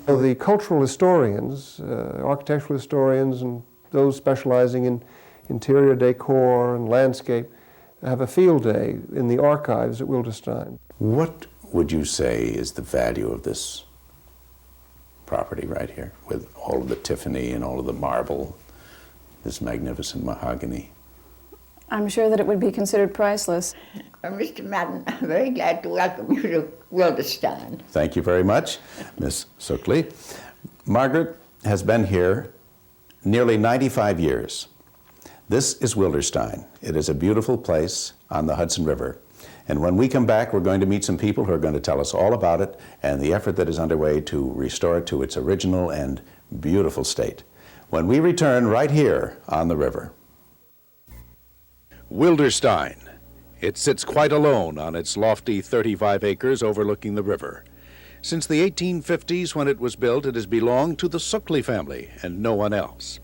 So the cultural historians, architectural historians, and those specializing in interior decor and landscape have a field day in the archives at Wilderstein. What would you say is the value of this property right here, with all of the Tiffany and all of the marble, this magnificent mahogany? I'm sure that it would be considered priceless. Mr. Madden, I'm very glad to welcome you to Wilderstein. Thank you very much, Miss Suckley. Margaret has been here nearly 95 years. This is Wilderstein. It is a beautiful place on the Hudson River. And when we come back, we're going to meet some people who are going to tell us all about it and the effort that is underway to restore it to its original and beautiful state. When we return right here on the river. Wilderstein. It sits quite alone on its lofty 35 acres overlooking the river. Since the 1850s, when it was built, it has belonged to the Suckley family and no one else.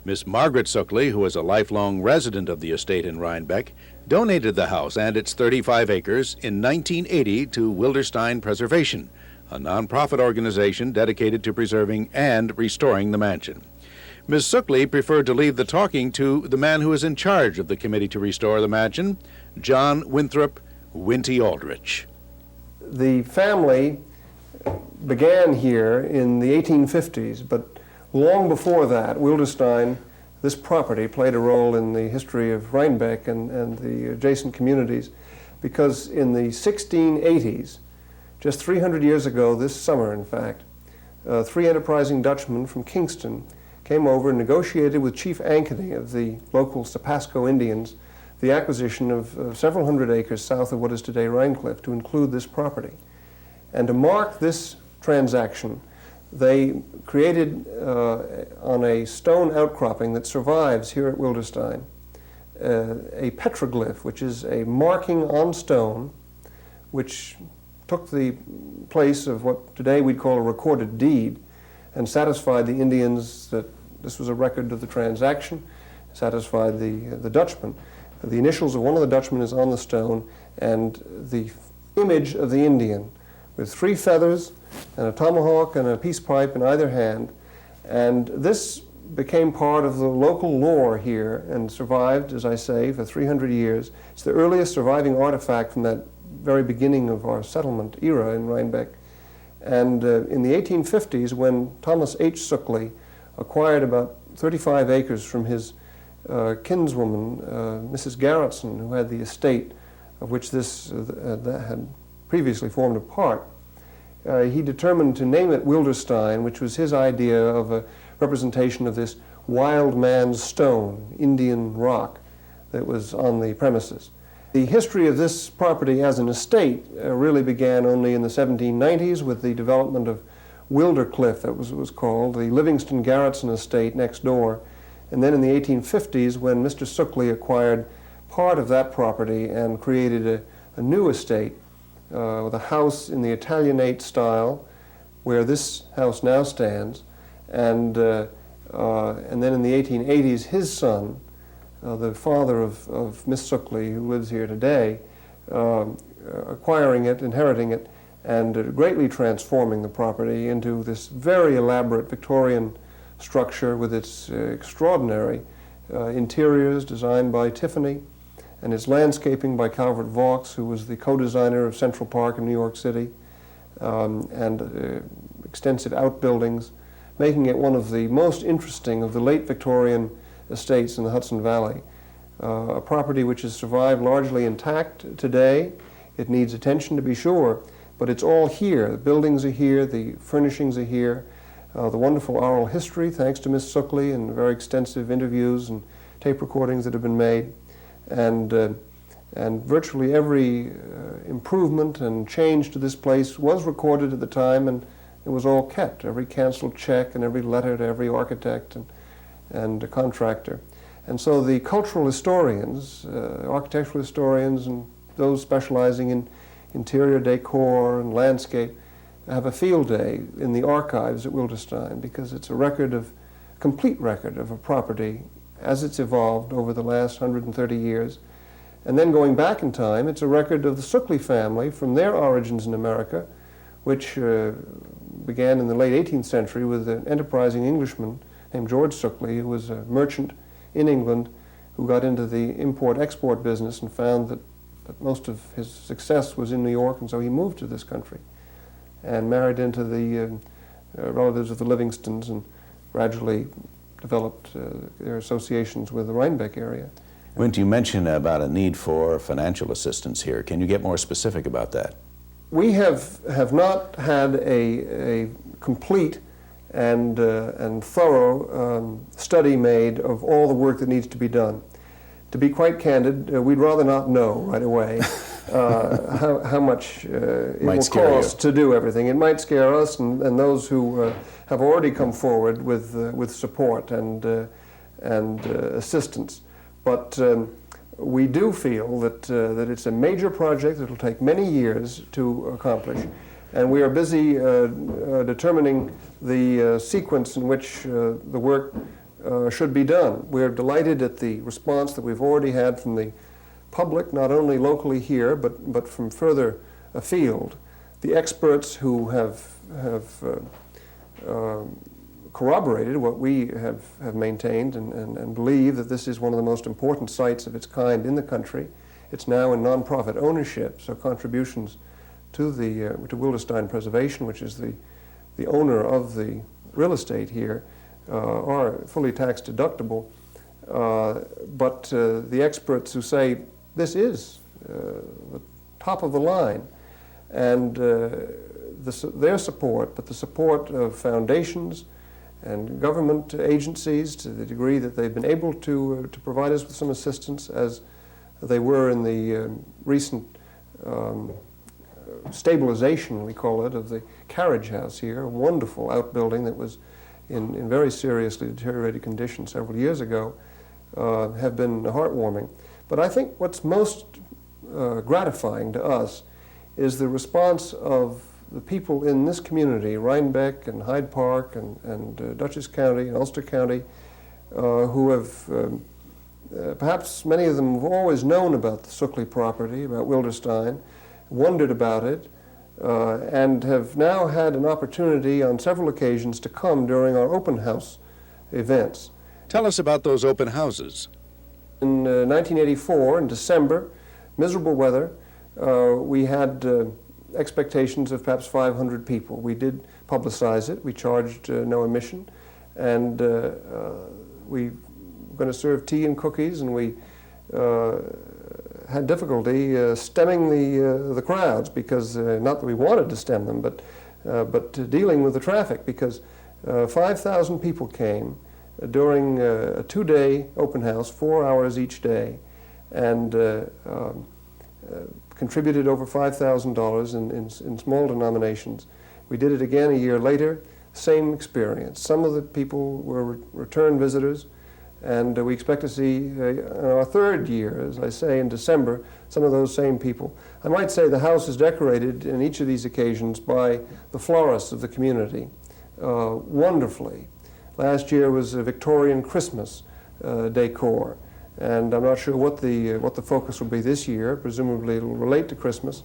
Miss Margaret Suckley, who is a lifelong resident of the estate in Rhinebeck, donated the house and its 35 acres in 1980 to Wilderstein Preservation, a nonprofit organization dedicated to preserving and restoring the mansion. Ms. Suckley preferred to leave the talking to the man who is in charge of the committee to restore the mansion, John Winthrop Winty Aldrich. The family began here in the 1850s, but long before that, Wilderstein, this property, played a role in the history of Rhinebeck and the adjacent communities, because in the 1680s, just 300 years ago, this summer in fact, three enterprising Dutchmen from Kingston came over and negotiated with Chief Ankeny of the local Sapasco Indians the acquisition of several hundred acres south of what is today Rhinecliff to include this property. And to mark this transaction, they created on a stone outcropping that survives here at Wilderstein a petroglyph, which is a marking on stone which took the place of what today we'd call a recorded deed and satisfied the Indians that this was a record of the transaction, satisfied the Dutchman. The initials of one of the Dutchmen is on the stone, and the image of the Indian with three feathers and a tomahawk and a peace pipe in either hand. And this became part of the local lore here and survived, as I say, for 300 years. It's the earliest surviving artifact from that very beginning of our settlement era in Rhinebeck. And in the 1850s, when Thomas H. Suckley acquired about 35 acres from his kinswoman, Mrs. Garretson, who had the estate of which this that had previously formed a part, he determined to name it Wilderstein, which was his idea of a representation of this wild man's stone, Indian rock, that was on the premises. The history of this property as an estate really began only in the 1790s with the development of Wildercliff, that was called, the Livingston Garretson estate next door. And then in the 1850s, when Mr. Suckley acquired part of that property and created a new estate with a house in the Italianate style, where this house now stands. And then in the 1880s, his son, the father of Miss Suckley, who lives here today, acquiring it, inheriting it, and greatly transforming the property into this very elaborate Victorian structure with its extraordinary interiors designed by Tiffany and its landscaping by Calvert Vaux, who was the co-designer of Central Park in New York City, and extensive outbuildings, making it one of the most interesting of the late Victorian estates in the Hudson Valley. A property which has survived largely intact today. It needs attention, to be sure, but it's all here. The buildings are here, the furnishings are here, the wonderful oral history, thanks to Miss Suckley, and very extensive interviews and tape recordings that have been made, and virtually every improvement and change to this place was recorded at the time, and it was all kept, every canceled check and every letter to every architect and a contractor. And so the cultural historians, architectural historians, and those specializing in interior decor and landscape have a field day in the archives at Wilderstein, because it's a record of, complete record of a property as it's evolved over the last 130 years. And then going back in time, it's a record of the Suckley family from their origins in America, which began in the late 18th century with an enterprising Englishman named George Suckley, who was a merchant in England who got into the import-export business and found that most of his success was in New York, and so he moved to this country and married into the relatives of the Livingstons and gradually developed their associations with the Rhinebeck area. When you mentioned about a need for financial assistance here, can you get more specific about that? We have not had a complete and thorough study made of all the work that needs to be done. To be quite candid, we'd rather not know right away how much it will cost to do everything. It might scare us and those who have already come forward with support and assistance. But we do feel that it's a major project that will take many years to accomplish, and we are busy determining the sequence in which the work should be done. We're delighted at the response that we've already had from the public, not only locally here, but from further afield. The experts who have corroborated what we have maintained and believe that this is one of the most important sites of its kind in the country. It's now in nonprofit ownership, so contributions to to Wilderstein Preservation, which is the owner of the real estate here, are fully tax deductible. But the experts who say this is the top of the line, and their support, but the support of foundations and government agencies, to the degree that they've been able to provide us with some assistance, as they were in the recent stabilization, we call it, of the carriage house here, a wonderful outbuilding that was in very seriously deteriorated condition several years ago, have been heartwarming. But I think what's most gratifying to us is the response of the people in this community, Rhinebeck and Hyde Park and Dutchess County and Ulster County, who have, perhaps many of them have always known about the Suckley property, about Wilderstein, wondered about it, and have now had an opportunity on several occasions to come during our open house events. Tell us about those open houses. In 1984, in December, miserable weather, we had expectations of perhaps 500 people. We did publicize it. We charged no admission, and we were going to serve tea and cookies, and we had difficulty stemming the crowds, because not that we wanted to stem them, but dealing with the traffic, because 5,000 people came during a two-day open house, 4 hours each day, and contributed over $5,000 in small denominations. We did it again a year later, same experience. Some of the people were return visitors, and we expect to see in our third year, as I say, in December, some of those same people. I might say the house is decorated in each of these occasions by the florists of the community, wonderfully. Last year was a Victorian Christmas decor, and I'm not sure what the focus will be this year. Presumably it will relate to Christmas,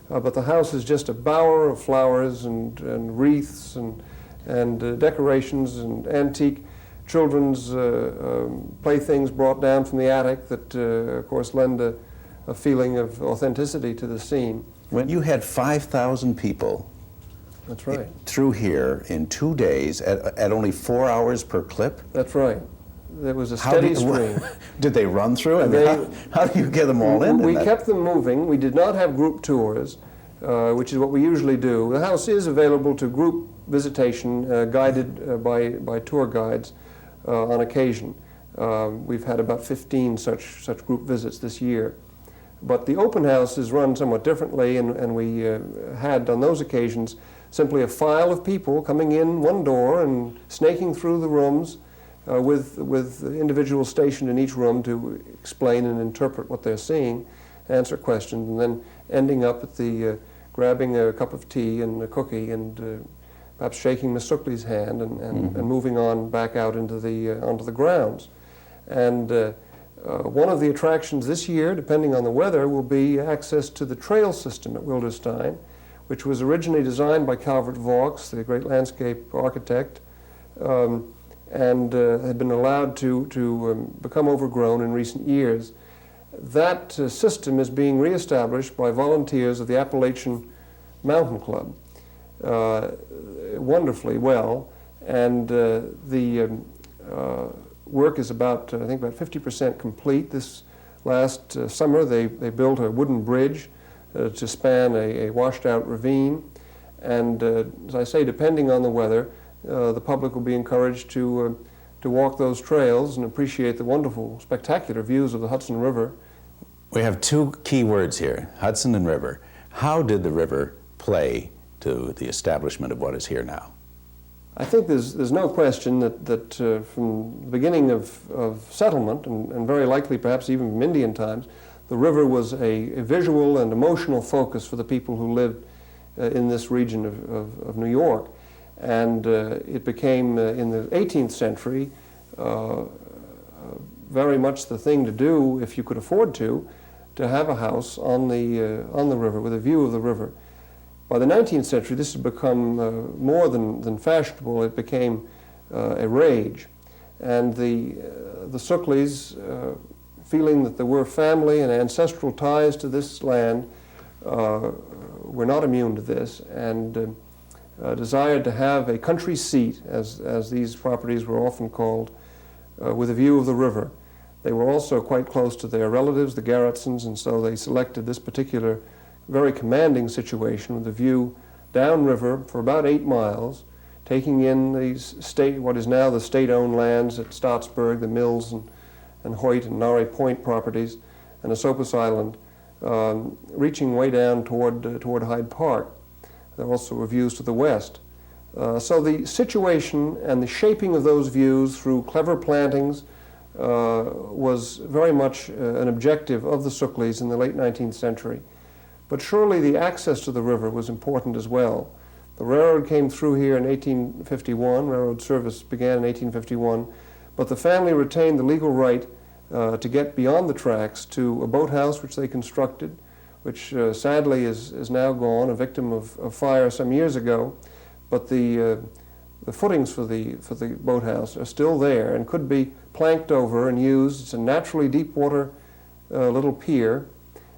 but the house is just a bower of flowers and wreaths and decorations and antique children's playthings brought down from the attic that, of course, lend a feeling of authenticity to the scene. When you had 5,000 people, that's right, through here in 2 days at only 4 hours per clip? That's right. There was a steady stream. Did they run through? I mean, how do you get them all in? We kept them moving. We did not have group tours, which is what we usually do. The house is available to group visitation, guided by tour guides on occasion. We've had about 15 such group visits this year. But the open house is run somewhat differently, and we had on those occasions simply a file of people coming in one door and snaking through the rooms, with individuals stationed in each room to explain and interpret what they're seeing, answer questions, and then ending up at the grabbing a cup of tea and a cookie and perhaps shaking Miss Suckley's hand and moving on back out into onto the grounds. And one of the attractions this year, depending on the weather, will be access to the trail system at Wilderstein, which was originally designed by Calvert Vaux, the great landscape architect, and had been allowed to become overgrown in recent years. That system is being reestablished by volunteers of the Appalachian Mountain Club wonderfully well, and the work is about, I think, about 50% complete. This last summer they built a wooden bridge to span a washed-out ravine, and as I say, depending on the weather, the public will be encouraged to walk those trails and appreciate the wonderful, spectacular views of the Hudson River. We have two key words here, Hudson and river. How did the river play to the establishment of what is here now? I think there's no question that from the beginning of settlement, and very likely perhaps even from Indian times, the river was a visual and emotional focus for the people who lived in this region of New York. And it became, in the 18th century, very much the thing to do, if you could afford to have a house on the river with a view of the river. By the 19th century, this has become more than fashionable. It became a rage. And the Suckleys, feeling that there were family and ancestral ties to this land, were not immune to this, and desired to have a country seat, as these properties were often called, with a view of the river. They were also quite close to their relatives, the Garretsons, and so they selected this particular very commanding situation with a view downriver for about 8 miles, taking in these what is now the state-owned lands at Stottsburg, the Mills and Hoyt and Nare Point properties, and Esopus Island, reaching way down toward Hyde Park. There also were views to the west. So the situation and the shaping of those views through clever plantings was very much an objective of the Suckleys in the late 19th century. But surely the access to the river was important as well. The railroad came through here in 1851, railroad service began in 1851, but the family retained the legal right to get beyond the tracks to a boathouse which they constructed, which sadly is now gone, a victim of fire some years ago, but the footings for the boathouse are still there and could be planked over and used. It's a naturally deep water little pier,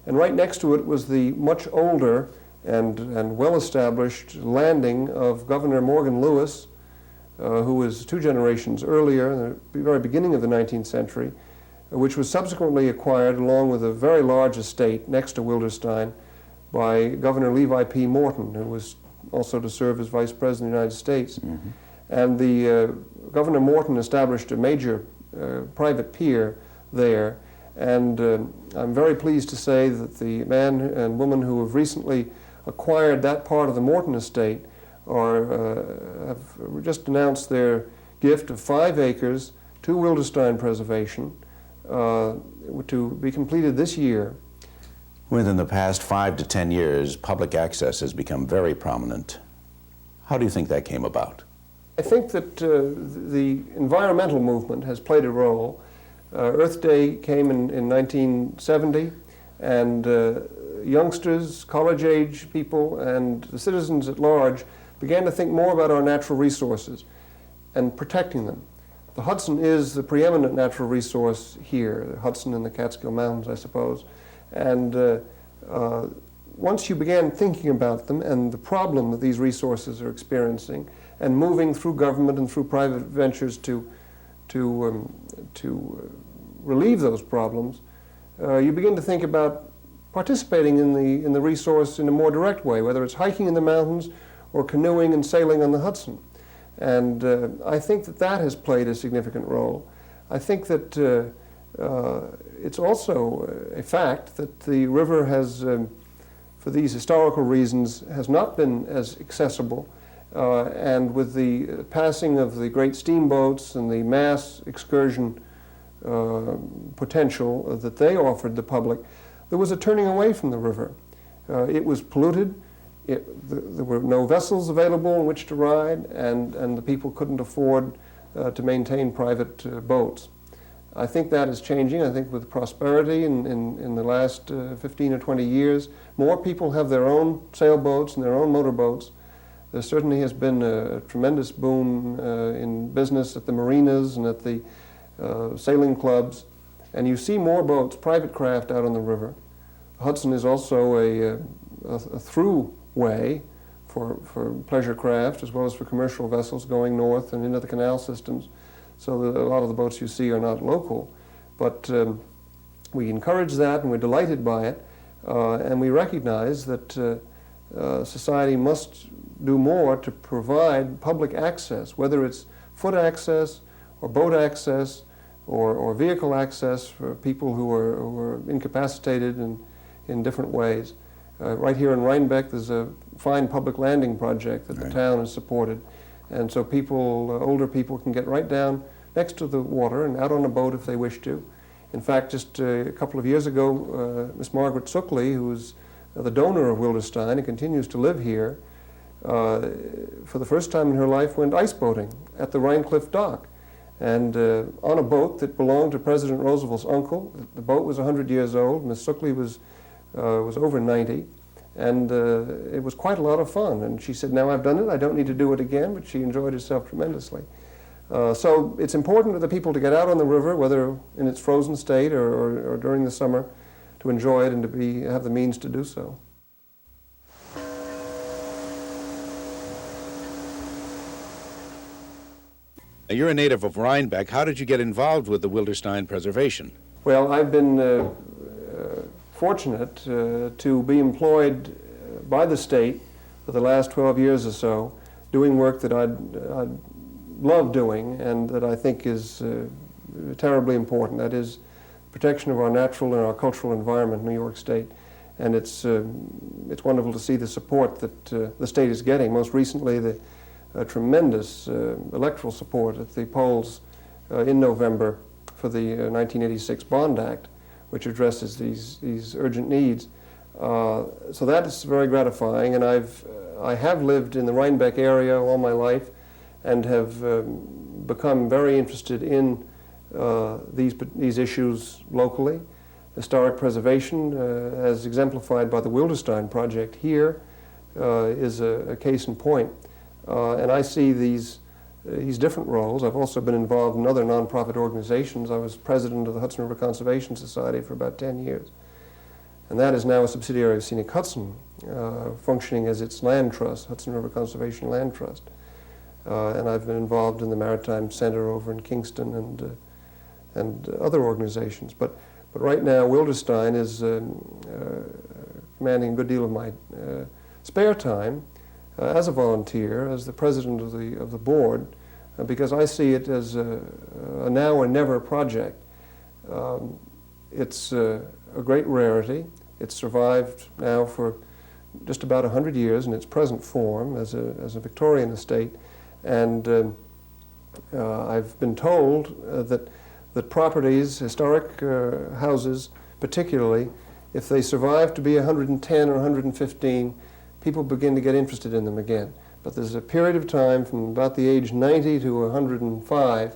and right next to it was the much older and well-established landing of Governor Morgan Lewis, who was 2 generations earlier, in the very beginning of the 19th century, which was subsequently acquired along with a very large estate next to Wilderstein by Governor Levi P. Morton, who was also to serve as Vice President of the United States. Mm-hmm. And the Governor Morton established a major private pier there, and I'm very pleased to say that the man and woman who have recently acquired that part of the Morton estate have just announced their gift of 5 acres to Wilderstein Preservation to be completed this year. Within the past 5 to 10 years, public access has become very prominent. How do you think that came about? I think that the environmental movement has played a role. Earth Day came in 1970, and youngsters, college-age people, and the citizens at large began to think more about our natural resources and protecting them. The Hudson is the preeminent natural resource here, the Hudson and the Catskill Mountains, I suppose. And once you began thinking about them and the problem that these resources are experiencing, and moving through government and through private ventures to relieve those problems, you begin to think about participating in the resource in a more direct way, whether it's hiking in the mountains or canoeing and sailing on the Hudson. And I think that has played a significant role. I think that it's also a fact that the river has, for these historical reasons, has not been as accessible. And with the passing of the great steamboats and the mass excursion potential that they offered the public, there was a turning away from the river. It was polluted. There were no vessels available in which to ride, and the people couldn't afford to maintain private boats. I think that is changing. I think with prosperity in the last 15 or 20 years, more people have their own sailboats and their own motorboats. There certainly has been a tremendous boom in business at the marinas and at the sailing clubs. And you see more boats, private craft, out on the river. Hudson is also a throughway for pleasure craft as well as for commercial vessels going north and into the canal systems. So that a lot of the boats you see are not local. But we encourage that and we're delighted by it. And we recognize that society must do more to provide public access, whether it's foot access or boat access or vehicle access for people who are incapacitated in different ways. Right here in Rhinebeck, there's a fine public landing project that the town has supported. And so people, older people, can get right down next to the water and out on a boat if they wish to. In fact, just a couple of years ago, Miss Margaret Suckley, who is the donor of Wilderstein and continues to live here, for the first time in her life went ice boating at the Rhinecliff dock. And on a boat that belonged to President Roosevelt's uncle. The boat was 100 years old. Miss Suckley was over 90. And it was quite a lot of fun. And she said, now I've done it, I don't need to do it again, but she enjoyed herself tremendously. So it's important for the people to get out on the river, whether in its frozen state or during the summer, to enjoy it and to have the means to do so. Now, you're a native of Rhinebeck. How did you get involved with the Wilderstein preservation? Well, I've been fortunate to be employed by the state for the last 12 years or so, doing work that I'd love doing and that I think is terribly important. That is protection of our natural and our cultural environment in New York State. And it's wonderful to see the support that the state is getting. Most recently, the tremendous electoral support at the polls in November for the 1986 Bond Act, which addresses these urgent needs. So that is very gratifying, and I have lived in the Rhinebeck area all my life and have become very interested in these issues locally. Historic preservation, as exemplified by the Wilderstein project here, is a case in point. And I see these different roles. I've also been involved in other nonprofit organizations. I was president of the Hudson River Conservation Society for about 10 years. And that is now a subsidiary of Scenic Hudson, functioning as its land trust, Hudson River Conservation Land Trust. And I've been involved in the Maritime Center over in Kingston and other organizations. But right now, Wilderstein is commanding a good deal of my spare time as a volunteer, as the president of the board, because I see it as a now or never project. It's a great rarity. It's survived now for just about 100 years in its present form as a Victorian estate, and I've been told that properties, historic houses particularly, if they survive to be 110 or 115, people begin to get interested in them again. But there's a period of time from about the age 90 to 105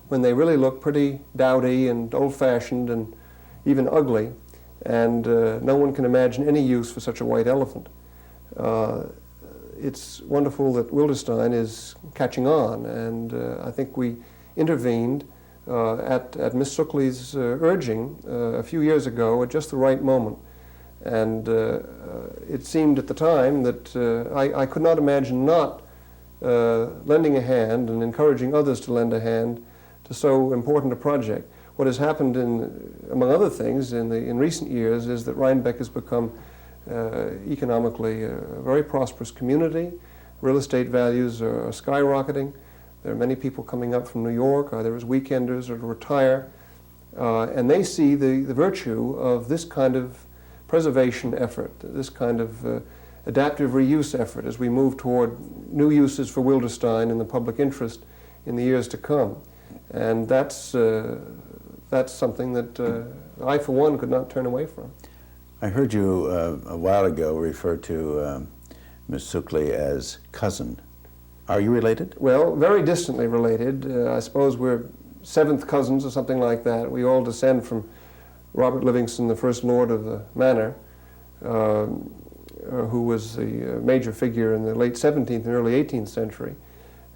when they really look pretty dowdy and old-fashioned and even ugly, and no one can imagine any use for such a white elephant. It's wonderful that Wilderstein is catching on, and I think we intervened at Miss Suckley's urging a few years ago at just the right moment. And it seemed at the time that I could not imagine not lending a hand and encouraging others to lend a hand to so important a project. What has happened, among other things, in recent years is that Rhinebeck has become economically a very prosperous community. Real estate values are skyrocketing. There are many people coming up from New York, either as weekenders or to retire, and they see the virtue of this kind of preservation effort, this kind of adaptive reuse effort as we move toward new uses for Wilderstein in the public interest in the years to come. And that's something that I, for one, could not turn away from. I heard you a while ago refer to Ms. Suckley as cousin. Are you related? Well, very distantly related. I suppose we're seventh cousins or something like that. We all descend from Robert Livingston, the first lord of the manor, who was the major figure in the late 17th and early 18th century.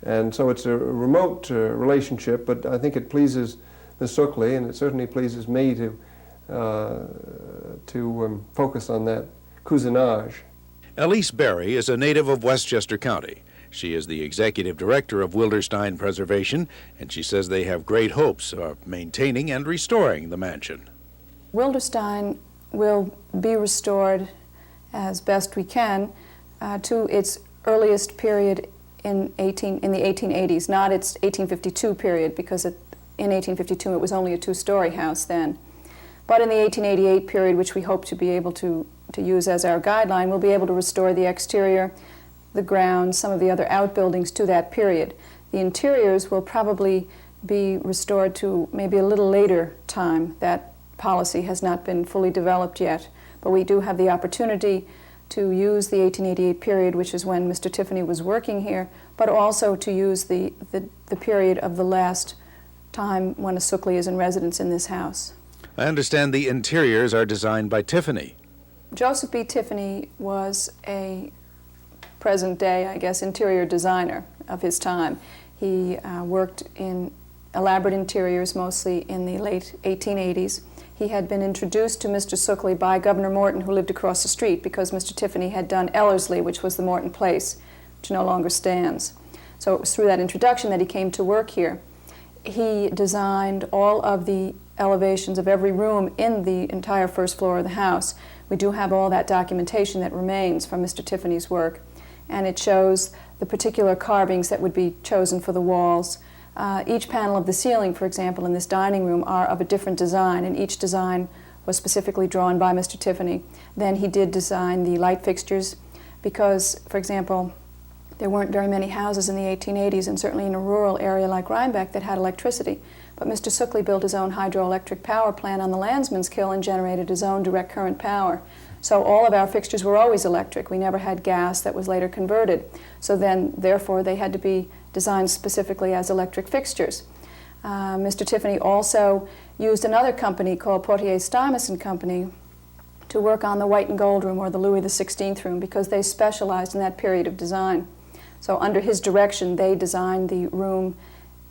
And so it's a remote relationship, but I think it pleases Miss Suckley, and it certainly pleases me to focus on that cousinage. Elise Berry is a native of Westchester County. She is the executive director of Wilderstein Preservation, and she says they have great hopes of maintaining and restoring the mansion. Wilderstein will be restored as best we can to its earliest period in the 1880s, not its 1852 period, because in 1852 it was only a two-story house then. But in the 1888 period, which we hope to be able to use as our guideline, we'll be able to restore the exterior, the grounds, some of the other outbuildings to that period. The interiors will probably be restored to maybe a little later time. That policy has not been fully developed yet, but we do have the opportunity to use the 1888 period, which is when Mr. Tiffany was working here, but also to use the period of the last time when a Suckley is in residence in this house. I understand the interiors are designed by Tiffany. Joseph B. Tiffany was a present-day, I guess, interior designer of his time. He worked in elaborate interiors mostly in the late 1880s. He had been introduced to Mr. Suckley by Governor Morton, who lived across the street, because Mr. Tiffany had done Ellerslie, which was the Morton Place, which no longer stands. So it was through that introduction that he came to work here. He designed all of the elevations of every room in the entire first floor of the house. We do have all that documentation that remains from Mr. Tiffany's work, and it shows the particular carvings that would be chosen for the walls. Each panel of the ceiling, for example, in this dining room are of a different design, and each design was specifically drawn by Mr. Tiffany. Then he did design the light fixtures because, for example, there weren't very many houses in the 1880s, and certainly in a rural area like Rhinebeck, that had electricity. But Mr. Suckley built his own hydroelectric power plant on the Landsman's Kill and generated his own direct current power. So all of our fixtures were always electric. We never had gas that was later converted. So then, therefore, they had to be designed specifically as electric fixtures. Mr. Tiffany also used another company called Portier Stuyvesant Company to work on the white and gold room, or the Louis XVI room, because they specialized in that period of design. So under his direction, they designed the room,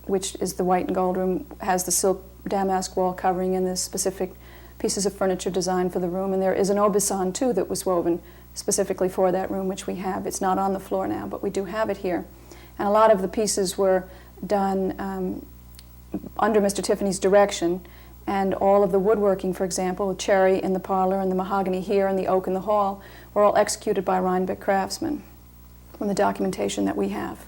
which is the white and gold room, has the silk damask wall covering and the specific pieces of furniture designed for the room. And there is an obeson, too, that was woven specifically for that room, which we have. It's not on the floor now, but we do have it here. And a lot of the pieces were done under Mr. Tiffany's direction, and all of the woodworking, for example, the cherry in the parlor and the mahogany here and the oak in the hall, were all executed by Rhinebeck craftsmen from the documentation that we have.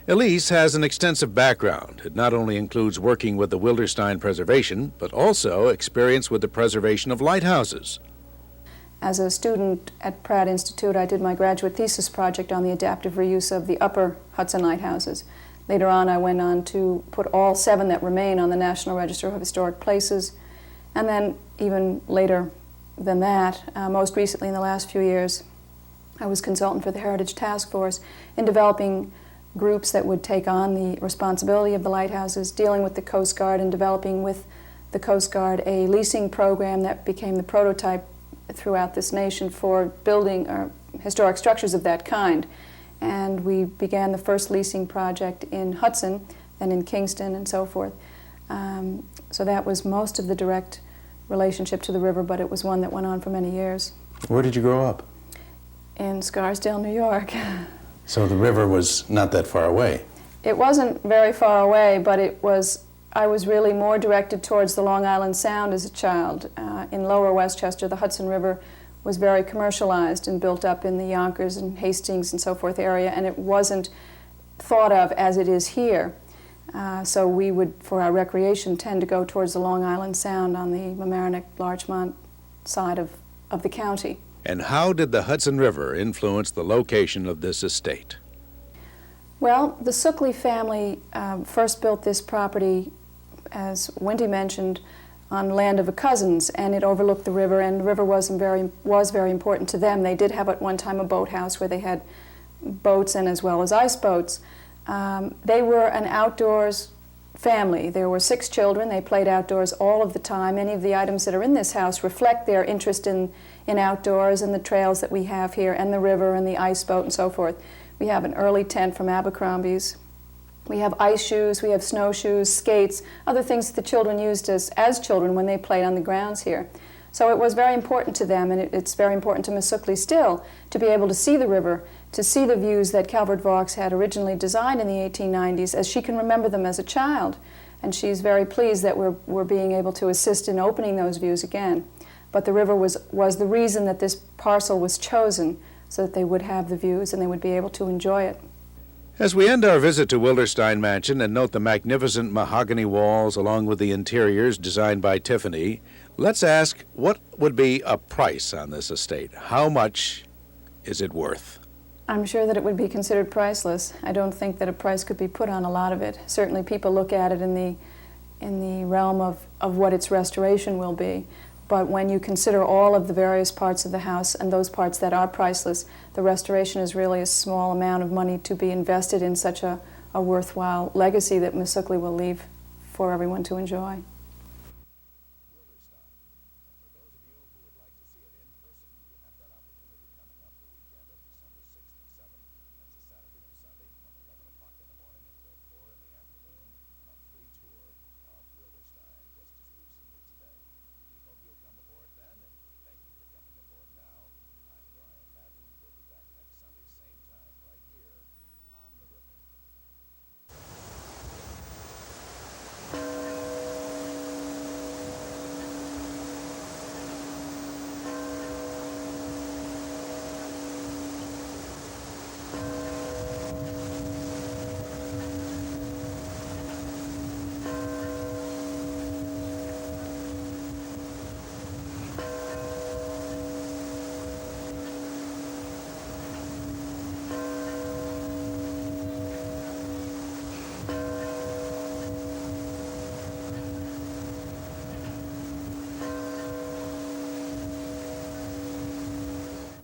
Elise has an extensive background. It not only includes working with the Wilderstein Preservation, but also experience with the preservation of lighthouses. As a student at Pratt Institute, I did my graduate thesis project on the adaptive reuse of the upper Hudson lighthouses. Later on, I went on to put all 7 that remain on the National Register of Historic Places. And then even later than that, most recently in the last few years, I was consultant for the Heritage Task Force in developing groups that would take on the responsibility of the lighthouses, dealing with the Coast Guard and developing with the Coast Guard a leasing program that became the prototype throughout this nation for building historic structures of that kind. And we began the first leasing project in Hudson, then in Kingston, and so forth. So that was most of the direct relationship to the river, but it was one that went on for many years. Where did you grow up? In Scarsdale, New York. So the river was not that far away. It wasn't very far away, but I was really more directed towards the Long Island Sound as a child. In lower Westchester, the Hudson River was very commercialized and built up in the Yonkers and Hastings and so forth area, and it wasn't thought of as it is here. So we would, for our recreation, tend to go towards the Long Island Sound on the Mamaroneck, Larchmont side of the county. And how did the Hudson River influence the location of this estate? Well, the Suckley family first built this property, as Wendy mentioned, on land of a cousin's, and it overlooked the river, and the river was very important to them. They did have at one time a boathouse where they had boats and as well as ice boats. They were an outdoors family. There were 6 children. They played outdoors all of the time. Many of the items that are in this house reflect their interest in outdoors and the trails that we have here, and the river and the ice boat and so forth. We have an early tent from Abercrombie's. We have ice shoes, we have snowshoes, skates, other things that the children used as children when they played on the grounds here. So it was very important to them, and it's very important to Miss Suckley still, to be able to see the river, to see the views that Calvert Vaux had originally designed in the 1890s, as she can remember them as a child. And she's very pleased that we're being able to assist in opening those views again. But the river was the reason that this parcel was chosen, so that they would have the views and they would be able to enjoy it. As we end our visit to Wilderstein Mansion and note the magnificent mahogany walls along with the interiors designed by Tiffany, let's ask, what would be a price on this estate? How much is it worth? I'm sure that it would be considered priceless. I don't think that a price could be put on a lot of it. Certainly people look at it in the realm of what its restoration will be. But when you consider all of the various parts of the house and those parts that are priceless, the restoration is really a small amount of money to be invested in such a worthwhile legacy that Miss Suckley will leave for everyone to enjoy.